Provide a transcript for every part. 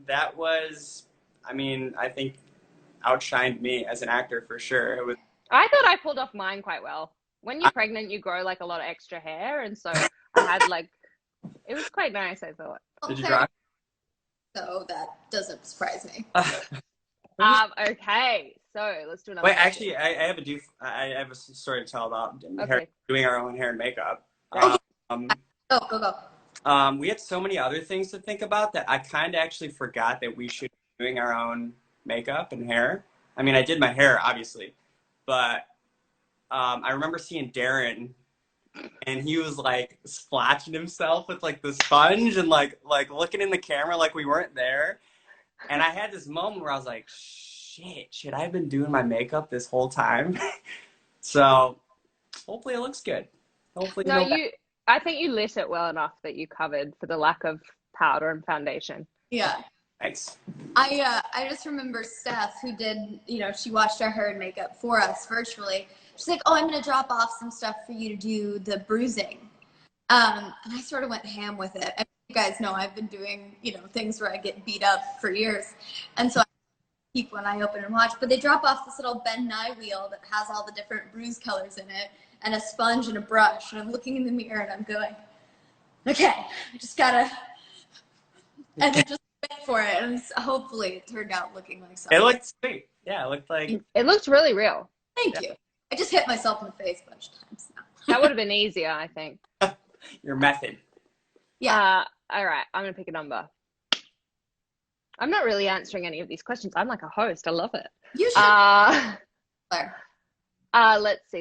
that was, I mean, I think outshined me as an actor for sure. It was. I thought I pulled off mine quite well. When you're pregnant, you grow like a lot of extra hair, and so I had like it was quite nice, I thought. Did you drive? So that doesn't surprise me. Okay, so let's do another Wait, question. actually, I have a story to tell about Okay, doing our own hair and makeup. great. Um, Go. we had so many other things to think about that I kind of actually forgot that we should be doing our own makeup and hair. I mean, I did my hair, obviously, but I remember seeing Darren, and he was like splashing himself with like the sponge and like looking in the camera like we weren't there. And I had this moment where I was like, shit, should I have been doing my makeup this whole time? So hopefully it looks good. Hopefully No, no. I think you lit it well enough that you covered for the lack of powder and foundation. Yeah. Thanks. I just remember Steph, who did, she watched our hair and makeup for us virtually. She's like, oh, I'm going to drop off some stuff for you to do the bruising. And I sort of went ham with it. And you guys know I've been doing, things where I get beat up for years. And so I keep one eye open and watch. But they drop off this little Ben Nye wheel that has all the different bruise colors in it and a sponge and a brush. And I'm looking in the mirror and I'm going, okay, I just got to, and then just wait for it. And hopefully it turned out looking like something. It looked sweet. Yeah, it looked like. It looked really real. Thank you. I just hit myself in the face a bunch of times now. That would have been easier, I think. Your method. Yeah. All right, I'm going to pick a number. I'm not really answering any of these questions. I'm like a host. I love it. You should.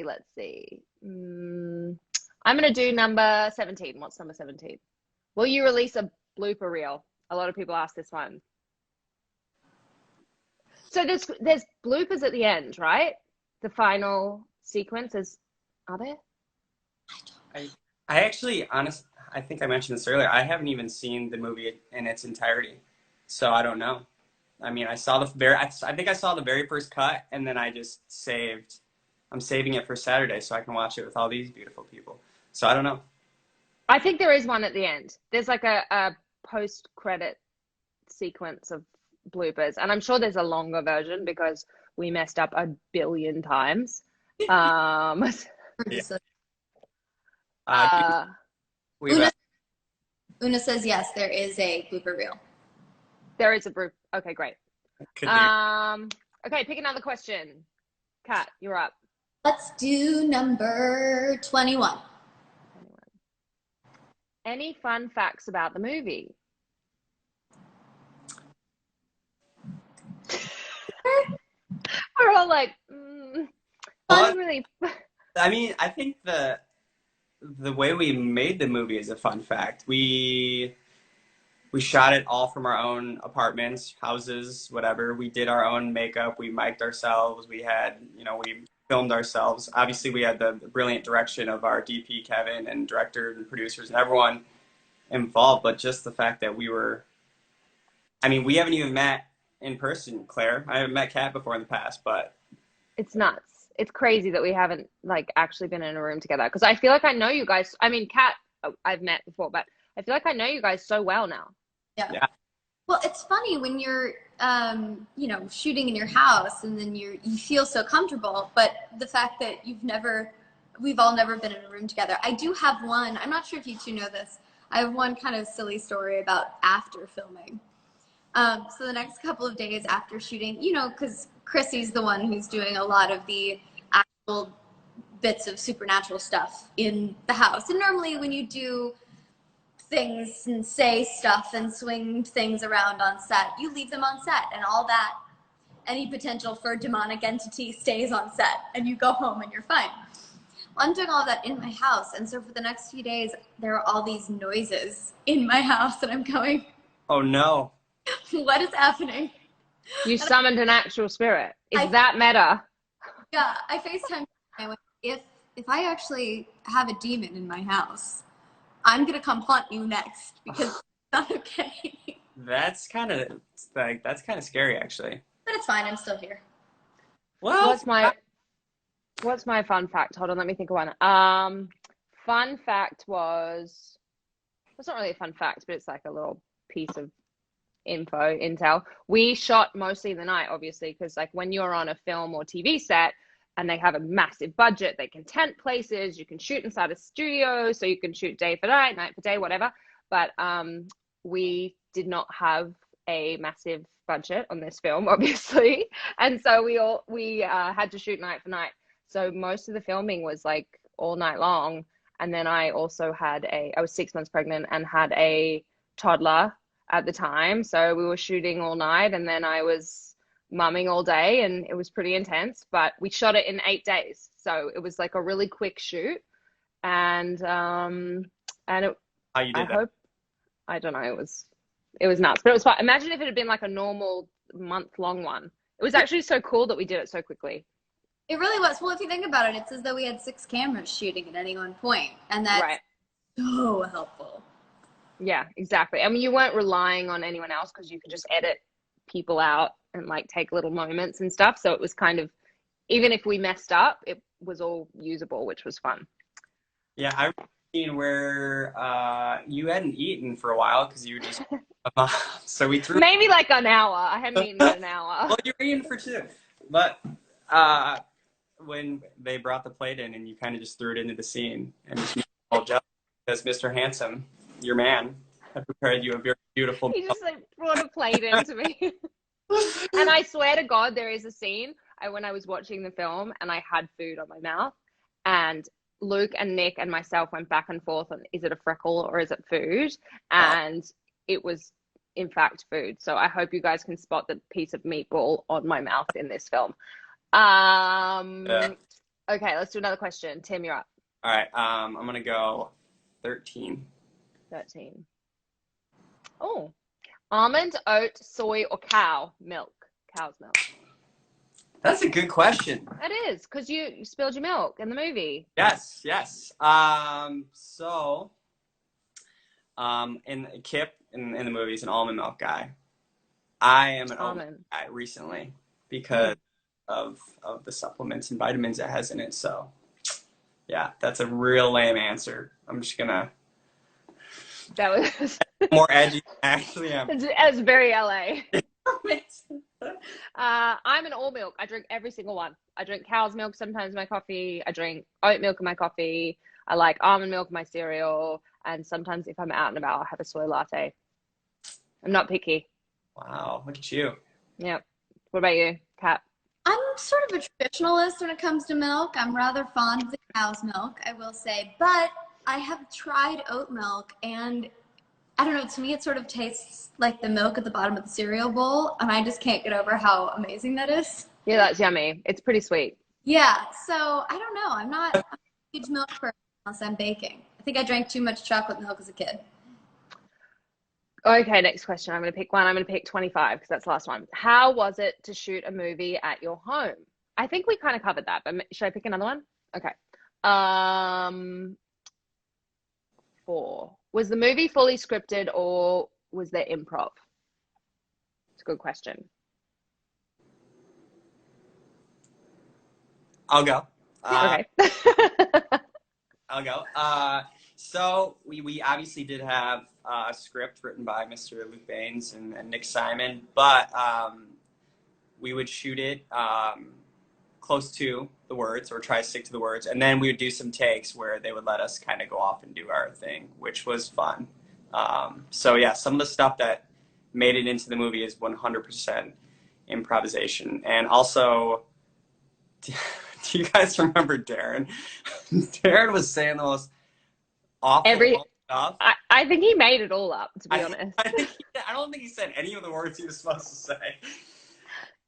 Let's see. I'm going to do number 17. What's number 17? Will you release a blooper reel? A lot of people ask this one. So there's bloopers at the end, right? The final sequences. Are there? I actually, I think I mentioned this earlier. I haven't even seen the movie in its entirety, so I don't know. I mean, I think I saw the very first cut, and then I just saved. I'm saving it for Saturday so I can watch it with all these beautiful people. So I don't know. I think there is one at the end. There's like a post-credit sequence of bloopers, and I'm sure there's a longer version because we messed up a billion times. Yeah. Una says yes, there is a blooper reel. There is a blooper. Okay, great. Okay, pick another question. Kat, you're up. Let's do number 21. Any fun facts about the movie? We're all like, really. I mean, I think the way we made the movie is a fun fact. We shot it all from our own apartments, houses, whatever. We did our own makeup. We mic'd ourselves. We had, we filmed ourselves. Obviously, we had the brilliant direction of our DP, Kevin, and director and producers and everyone involved. But just the fact that we haven't even met in person, Claire. I haven't met Kat before in the past, but it's nuts. It's crazy that we haven't like actually been in a room together because I feel like I know you guys. I mean, Kat, I've met before, but I feel like I know you guys so well now. Yeah. Well, it's funny when you're, shooting in your house and then you feel so comfortable, but the fact that we've all never been in a room together. I do have one. I'm not sure if you two know this. I have one kind of silly story about after filming. So the next couple of days after shooting, because Chrissy's the one who's doing a lot of the actual bits of supernatural stuff in the house. And normally when you do things and say stuff and swing things around on set, you leave them on set, and all that, any potential for demonic entity stays on set, and you go home and you're fine. Well, I'm doing all that in my house, and so for the next few days, there are all these noises in my house, and I'm going, oh no. What is happening? You summoned an actual spirit. Is that meta? Yeah, I FaceTime. I went, if I actually have a demon in my house, I'm gonna come haunt you next because it's not okay. That's kind of scary, actually. But it's fine. I'm still here. Well, what's my fun fact? Hold on, let me think of one. Fun fact was, it's not really a fun fact, but it's like a little piece of intel. We shot mostly in the night, obviously, because like when you're on a film or TV set and they have a massive budget, they can tent places, you can shoot inside a studio, so you can shoot day for night for day, whatever. But we did not have a massive budget on this film, obviously, and so we had to shoot night for night. So most of the filming was like all night long. And then I also I was 6 months pregnant and had a toddler at the time. So we were shooting all night and then I was mumming all day and it was pretty intense, but we shot it in 8 days. So it was like a really quick shoot. And How you I did that? hope, I don't know, it was nuts, but it was fun. Imagine if it had been like a normal month-long one. It was actually so cool that we did it so quickly. It really was. Well, if you think about it, it's as though we had 6 cameras shooting at any one point, and that's Right. so helpful. Yeah, exactly. I mean, you weren't relying on anyone else because you could just edit people out and like take little moments and stuff. So it was kind of, even if we messed up, it was all usable, which was fun. Yeah, I remember seeing where you hadn't eaten for a while because you were just so we threw. Maybe like an hour. I hadn't eaten in an hour. Well, you were eating for 2, but when they brought the plate in and you kind of just threw it into the scene and just made it all jealous because Mr. Handsome, your man, had prepared you a very beautiful He meal. just like brought a plate into me. And I swear to God, there is a scene when I was watching the film and I had food on my mouth, and Luke and Nick and myself went back and forth on, is it a freckle or is it food? And it was in fact food. So I hope you guys can spot the piece of meatball on my mouth in this film. Yeah. Okay, let's do another question. Tim, you're up. All right, I'm gonna go 13. 13. Oh, almond, oat, soy, or cow milk? Cow's milk. That's a good question. It is, because you spilled your milk in the movie. Yes, yes. In Kip in the movie is an almond milk guy. I am an almond guy recently because of the supplements and vitamins it has in it. So, yeah, that's a real lame answer. I'm just gonna. That was more edgy than I actually am. It's very LA. I'm an all milk. I drink every single one. I drink cow's milk sometimes in my coffee. I drink oat milk in my coffee. I like almond milk in my cereal. And sometimes if I'm out and about, I'll have a soy latte. I'm not picky. Wow, look at you. Yep. What about you, Kat? I'm sort of a traditionalist when it comes to milk. I'm rather fond of the cow's milk, I will say. But I have tried oat milk, and I don't know, to me it sort of tastes like the milk at the bottom of the cereal bowl, and I just can't get over how amazing that is. Yeah, that's yummy. It's pretty sweet. Yeah, so I don't know. I'm not a huge milk person unless I'm baking. I think I drank too much chocolate milk as a kid. Okay, next question. I'm going to pick one. I'm going to pick 25 because that's the last one. How was it to shoot a movie at your home? I think we kind of covered that, but should I pick another one? Okay. 4. Was the movie fully scripted or was there improv? It's a good question. I'll go. Okay. I'll go. So we obviously did have a script written by Mr. Luke Baines and Nick Simon, but we would shoot it close to the words or try to stick to the words. And then we would do some takes where they would let us kind of go off and do our thing, which was fun. So yeah, some of the stuff that made it into the movie is 100% improvisation. And also, do you guys remember Darren? Darren was saying the most awful stuff. I think he made it all up, to be honest. I don't think he said any of the words he was supposed to say.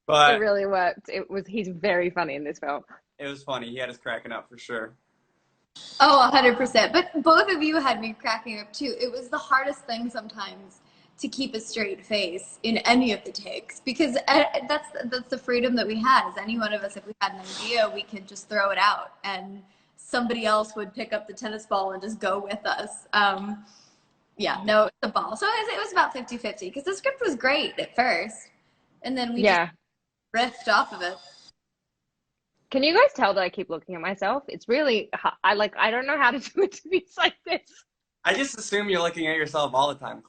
But it really worked. He's very funny in this film. It was funny. He had us cracking up for sure. Oh, 100%. But both of you had me cracking up too. It was the hardest thing sometimes to keep a straight face in any of the takes, because that's the freedom that we had. As any one of us, if we had an idea, we could just throw it out and somebody else would pick up the tennis ball and just go with us. Yeah, no, the ball. So it was about 50-50 because the script was great at first. And then we just riffed off of it. Can you guys tell that I keep looking at myself? It's really, I don't know how to do interviews like this. I just assume you're looking at yourself all the time.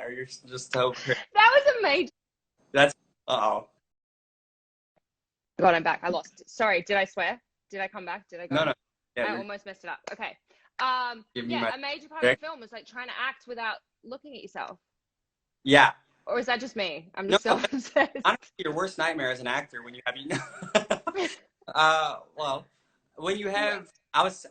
Are you just so crazy? That was a major. That's uh-oh. God, I'm back. I lost. Sorry, did I swear? Did I come back? Did I go? No, no. Yeah, I you're almost messed it up. Okay. give me Yeah, my a major part of trick. the film was like trying to act without looking at yourself. Yeah. Or is that just me? I'm No, just self-obsessed. honestly, your worst nightmare as an actor when you have well, when you have I was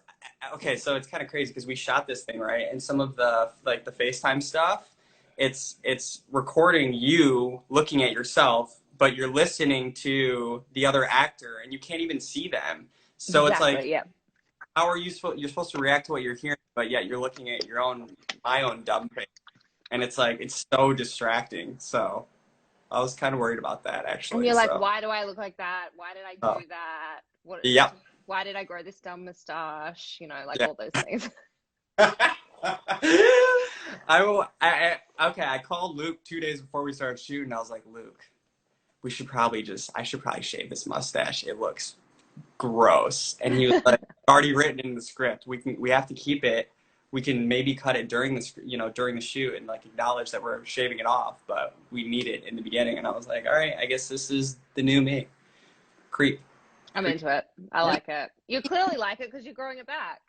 okay, so it's kind of crazy because we shot this thing, right? And some of the like the FaceTime stuff, it's recording you looking at yourself, but you're listening to the other actor and you can't even see them. So it's Exactly, like yeah. how are you supposed you're supposed to react to what you're hearing, but yet you're looking at my own dumb face. And it's like it's so distracting. So I was kind of worried about that And actually. you're like, So why do I look like that? Why did I oh, do that? What? yep. Why did I grow this dumb mustache? You know, like Yeah. all those things. Okay, I called Luke 2 days before we started shooting. I was like, Luke, I should probably shave this mustache. It looks gross. And he was like, already written in the script. We have to keep it. We can maybe cut it during during the shoot and like acknowledge that we're shaving it off, but we need it in the beginning. And I was like, all right, I guess this is the new me. Creep. I'm into it. I like it. You clearly like it because you're growing it back.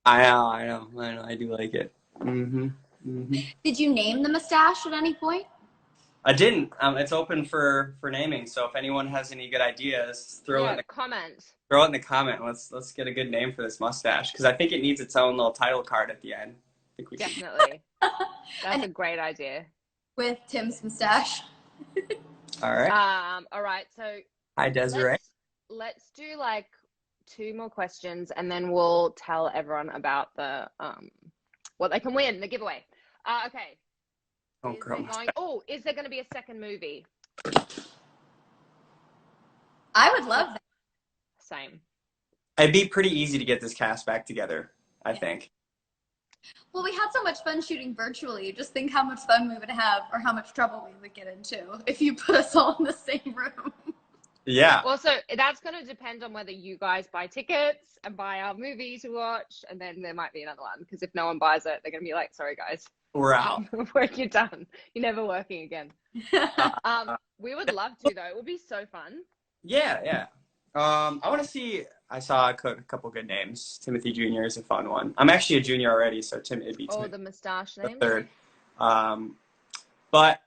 I know. I do like it. Mm-hmm. Mm-hmm. Did you name the mustache at any point? I didn't. It's open for naming. So if anyone has any good ideas, Comment. throw it in the comment. Let's get a good name for this mustache because I think it needs its own little title card at the end. I think we Definitely. That's a great idea. With Tim's mustache. All right. All right. So Hi, Desiree. let's do like 2 more questions and then we'll tell everyone about the what they can win, the giveaway. Okay. Oh, girl. Is there going to be a second movie? I would love that. Same. It'd be pretty easy to get this cast back together, I think. Well, we had so much fun shooting virtually. Just think how much fun we would have or how much trouble we would get into if you put us all in the same room. Yeah. Well, so that's going to depend on whether you guys buy tickets and buy our movie to watch, and then there might be another one. Because if no one buys it, they're going to be like, "Sorry, guys, We're out. you're done. You're never working again." We would love to though. It would be so fun. Yeah, yeah. I want to see. I saw a couple good names. Timothy Jr. is a fun one. I'm actually a junior already, so it'd be Timothy. The mustache name. The third. But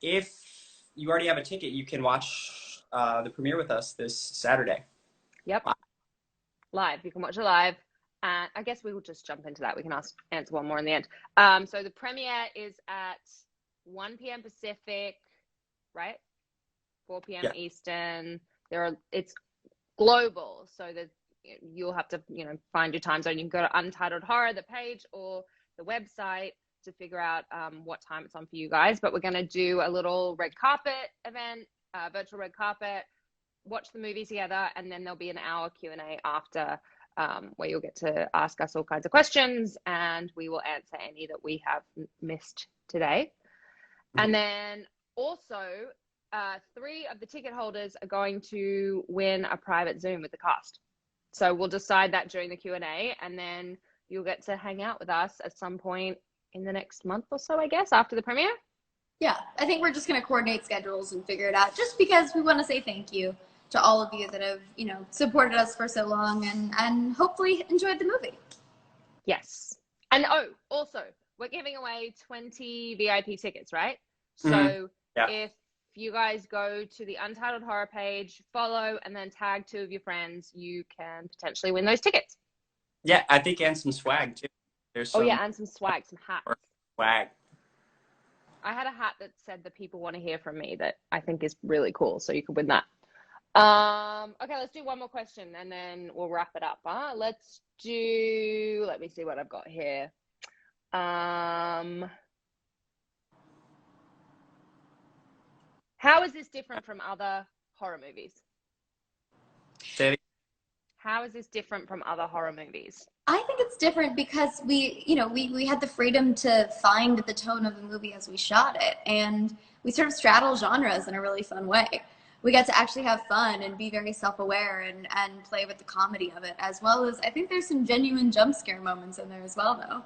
if you already have a ticket, you can watch the premiere with us this Saturday. Yep. Live. You can watch it live. And I guess we will just jump into that. We can answer one more in the end. So the premiere is at 1 p.m. Pacific, right? 4 p.m. Eastern. It's global, so that you'll have to find your time zone. You can go to Untitled Horror, the page, or the website to figure out what time it's on for you guys. But we're going to do a little red carpet event, virtual red carpet, watch the movie together, and then there'll be an hour Q&A after where you'll get to ask us all kinds of questions, and we will answer any that we have missed today. And then also 3 of the ticket holders are going to win a private Zoom with the cast. So we'll decide that during the Q&A, and then you'll get to hang out with us at some point in the next month or so, I guess, after the premiere. Yeah, I think we're just going to coordinate schedules and figure it out, just because we want to say thank you to all of you that have, supported us for so long and hopefully enjoyed the movie. Yes. And also, we're giving away 20 VIP tickets, right? So if you guys go to the Untitled Horror page, follow, and then tag 2 of your friends, you can potentially win those tickets. Yeah, I think, and some swag too. There's some and some swag, some hats. Swag. I had a hat that said "the people want to hear from me" that I think is really cool, so you could win that. Okay, let's do one more question and then we'll wrap it up. Let me see what I've got here. How is this different from other horror movies? How is this different from other horror movies? I think it's different because we had the freedom to find the tone of the movie as we shot it, and we sort of straddle genres in a really fun way. We got to actually have fun and be very self-aware and play with the comedy of it, as well as I think there's some genuine jump scare moments in there as well, though.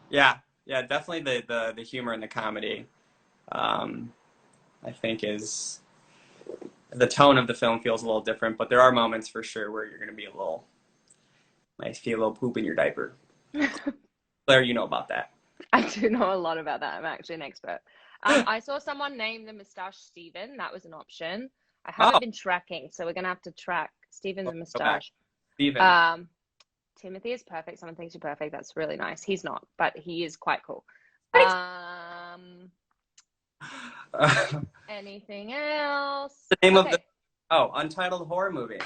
Yeah, Yeah, definitely the humor and the comedy, I think is the tone of the film feels a little different, but there are moments for sure where you're gonna be a little might feel a little poop in your diaper. Claire, you know about that. I do know a lot about that. I'm actually an expert. I saw someone name the mustache Steven. That was an option. I Oh, haven't been tracking, so we're gonna have to track Steven the go back. mustache. Steven. Um, Timothy is perfect. Someone thinks you're perfect. That's really nice. He's not, but he is quite cool. Um, anything else? The name of the Okay, Untitled Horror Movie.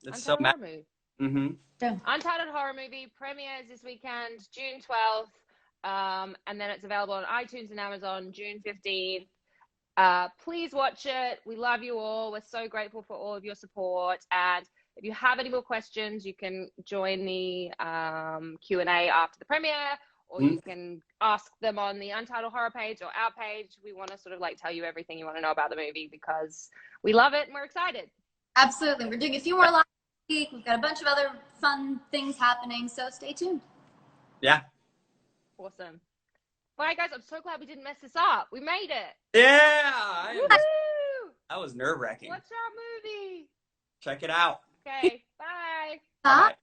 It's so Untitled mad. Horror Movie. Mm-hmm. Untitled Horror Movie premieres this weekend, June 12th. And then it's available on iTunes and Amazon June 15th. Please watch it. We love you all. We're so grateful for all of your support. And if you have any more questions, you can join the Q&A after the premiere, or you can ask them on the Untitled Horror page or our page. We want to sort of like tell you everything you want to know about the movie because we love it and we're excited. Absolutely. We're doing a few more live this week. We've got a bunch of other fun things happening, so stay tuned. Yeah. Awesome. All right, guys, I'm so glad we didn't mess this up. We made it. Yeah. Woo-hoo! That was nerve-wracking. What's our movie? Check it out. Okay, bye. Bye. Bye.